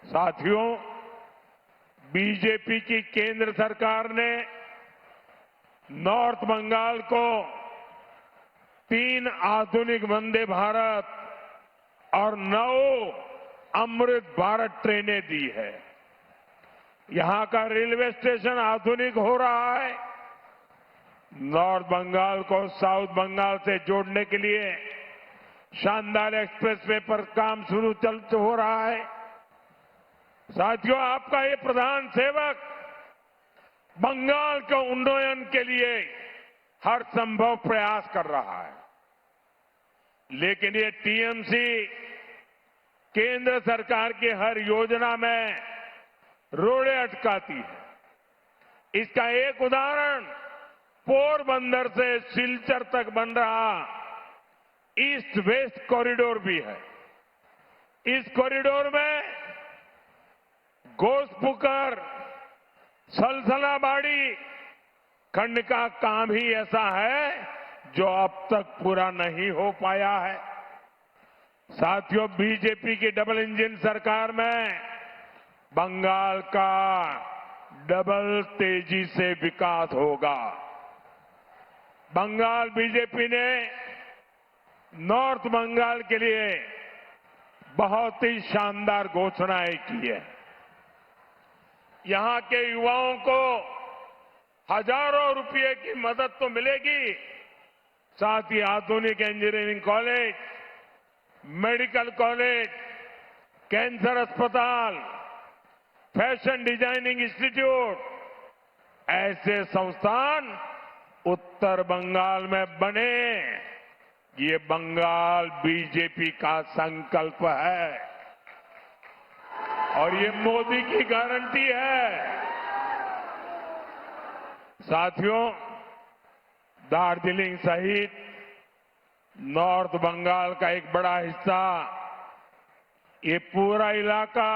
साथियों, बीजेपी की केंद्र सरकार ने नॉर्थ बंगाल को 3 आधुनिक वंदे भारत और 9 अमृत भारत ट्रेनें दी है। यहां का रेलवे स्टेशन आधुनिक हो रहा है। नॉर्थ बंगाल को साउथ बंगाल से जोड़ने के लिए शानदार एक्सप्रेसवे पर काम शुरू हो रहा है। साथियों, आपका ये प्रधान सेवक बंगाल के उन्नयन के लिए हर संभव प्रयास कर रहा है, लेकिन ये टीएमसी केंद्र सरकार की हर योजना में रोड़े अटकाती है। इसका एक उदाहरण पोरबंदर से सिलचर तक बन रहा ईस्ट वेस्ट कॉरिडोर भी है। इस कॉरिडोर में घोसपुकर सलसलाबाड़ी खंड का काम ही ऐसा है जो अब तक पूरा नहीं हो पाया है। साथियों, बीजेपी की डबल इंजन सरकार में बंगाल का डबल तेजी से विकास होगा। बंगाल बीजेपी ने नॉर्थ बंगाल के लिए बहुत ही शानदार घोषणाएं की है। यहां के युवाओं को हजारों रुपए की मदद तो मिलेगी, साथ ही आधुनिक engineering college, medical college, cancer अस्पताल, फैशन डिजाइनिंग इंस्टीट्यूट, ऐसे संस्थान उत्तर बंगाल में बने। ये बंगाल बीजेपी का संकल्प है और ये मोदी की गारंटी है। साथियों, दार्जिलिंग सहित नॉर्थ बंगाल का एक बड़ा हिस्सा, ये पूरा इलाका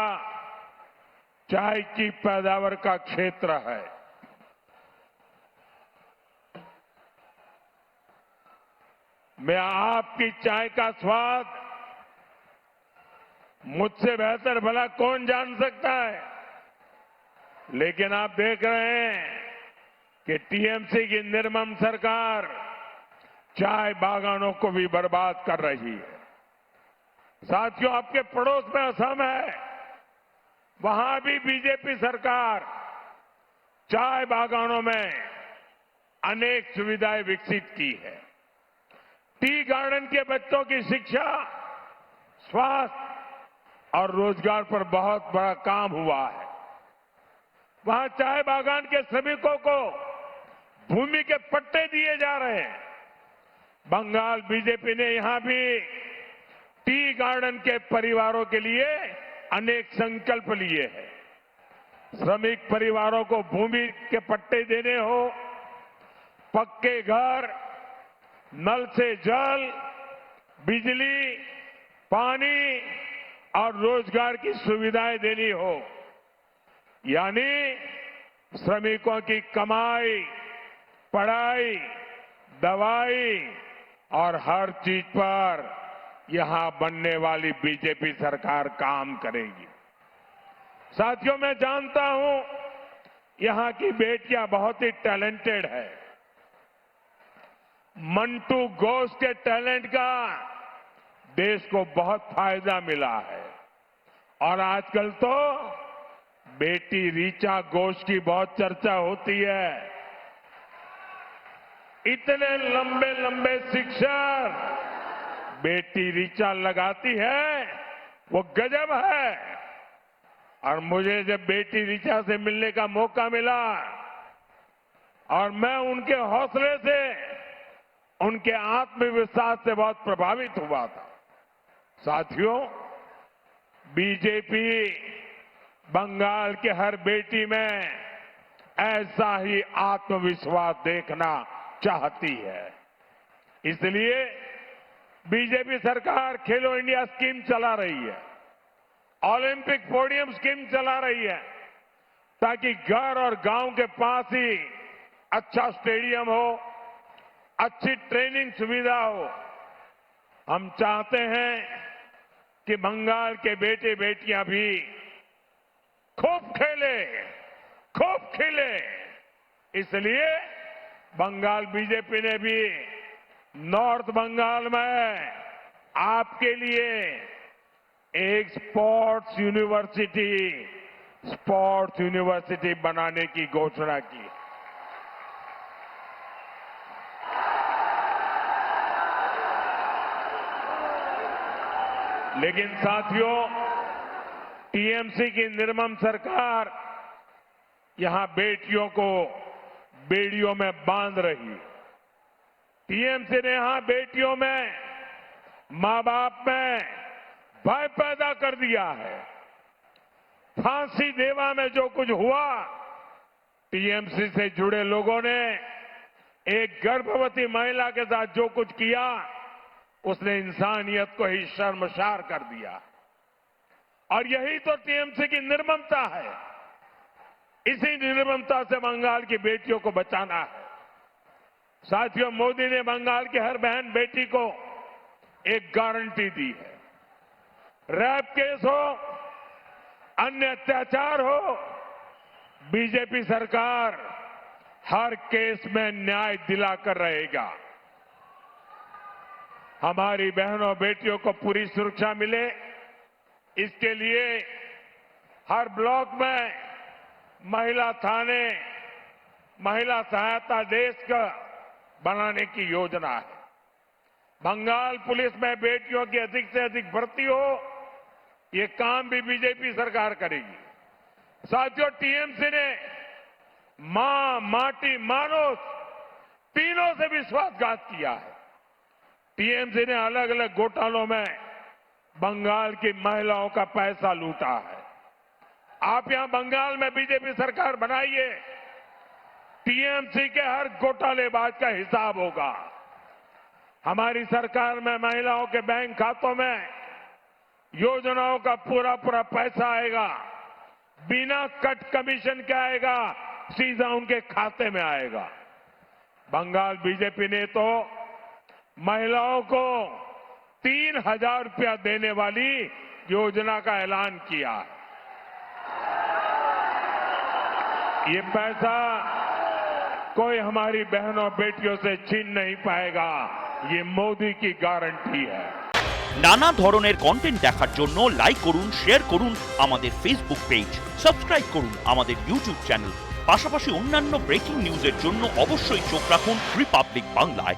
चाय की पैदावार का क्षेत्र है। मैं आपकी चाय का स्वाद मुझसे बेहतर भला कौन जान सकता है, लेकिन आप देख रहे हैं कि टीएमसी की निर्मम सरकार चाय बागानों को भी बर्बाद कर रही है। साथियों, आपके पड़ोस में असम है, वहां भी बीजेपी सरकार चाय बागानों में अनेक सुविधाएं विकसित की है। टी गार्डन के बच्चों की शिक्षा, स्वास्थ्य और रोजगार पर बहुत बड़ा काम हुआ है। वहां चाय बागान के श्रमिकों को भूमि के पट्टे दिए जा रहे हैं। बंगाल बीजेपी ने यहां भी टी गार्डन के परिवारों के लिए अनेक संकल्प लिए हैं। श्रमिक परिवारों को भूमि के पट्टे देने हो, पक्के घर, नल से जल, बिजली, पानी और रोजगार की सुविधाएं देनी हो, यानी श्रमिकों की कमाई, पढ़ाई, दवाई और हर चीज पर यहां बनने वाली बीजेपी सरकार काम करेगी। साथियों, मैं जानता हूं यहां की बेटियां बहुत ही टैलेंटेड है। मंटू घोष के टैलेंट का देश को बहुत फायदा मिला है और आजकल तो बेटी ऋचा घोष की बहुत चर्चा होती है। इतने लंबे लंबे शिक्षक बेटी ऋचा लगाती है, वो गजब है। और मुझे जब बेटी ऋचा से मिलने का मौका मिला और मैं उनके हौसले से, उनके आत्मविश्वास से बहुत प्रभावित हुआ था। साथियों, बीजेपी बंगाल के हर बेटी में ऐसा ही आत्मविश्वास देखना चाहती है। इसलिए बीजेपी सरकार खेलो इंडिया स्कीम चला रही है, ओलंपिक पोडियम स्कीम चला रही है, ताकि घर और गांव के पास ही अच्छा स्टेडियम हो, अच्छी ट्रेनिंग सुविधा हो। हम चाहते हैं कि बंगाल के बेटे बेटियां भी खूब खेले, खूब खिले। इसलिए बंगाल बीजेपी ने भी नॉर्थ बंगाल में आपके लिए एक स्पोर्ट्स यूनिवर्सिटी बनाने की घोषणा की। लेकिन साथियों, टीएमसी की निर्मम सरकार यहां बेटियों को बेड़ियों में बांध रही। टीएमसी ने यहां बेटियों में, मां बाप में भय पैदा कर दिया है। फांसी देवा में जो कुछ हुआ, टीएमसी से जुड़े लोगों ने एक गर्भवती महिला के साथ जो कुछ किया, उसने इंसानियत को ही शर्मसार कर दिया। और यही तो टीएमसी की निर्ममता है। इसी निर्ममता से बंगाल की बेटियों को बचाना है। साथियों, मोदी ने बंगाल की हर बहन बेटी को एक गारंटी दी है। रेप केस हो, अन्य अत्याचार हो, बीजेपी सरकार हर केस में न्याय दिलाकर रहेगा। हमारी बहनों बेटियों को पूरी सुरक्षा मिले, इसके लिए हर ब्लॉक में महिला थाने, महिला सहायता डेस्क बनाने की योजना है। बंगाल पुलिस में बेटियों की अधिक से अधिक भर्ती हो, ये काम भी बीजेपी सरकार करेगी। साथियों, टीएमसी ने मां, माटी, मानुष तीनों से विश्वासघात किया है। टीएमसी ने अलग अलग घोटालों में बंगाल की महिलाओं का पैसा लूटा है। आप यहां बंगाल में बीजेपी सरकार बनाइए, टीएमसी के हर घोटालेबाज का हिसाब होगा। हमारी सरकार में महिलाओं के बैंक खातों में योजनाओं का पूरा पूरा पैसा आएगा, बिना कट कमीशन के आएगा, सीधा उनके खाते में आएगा। बंगाल बीजेपी ने तो महिलाओं को 3,000 रुपया देने वाली योजना का ऐलान किया। ये पैसा कोई हमारी बहनों बेटियों से छीन नहीं पाएगा, ये मोदी की गारंटी है। নানা ধরনের কন্টেন্ট দেখার জন্য লাইক করুন, শেয়ার করুন আমাদের ফেসবুক পেজ, সাবস্ক্রাইব করুন আমাদের ইউটিউব চ্যানেল। পাশাপাশি অন্যান্য ব্রেকিং নিউজের জন্য অবশ্যই চোখ রাখুন রিপাবলিক বাংলায়।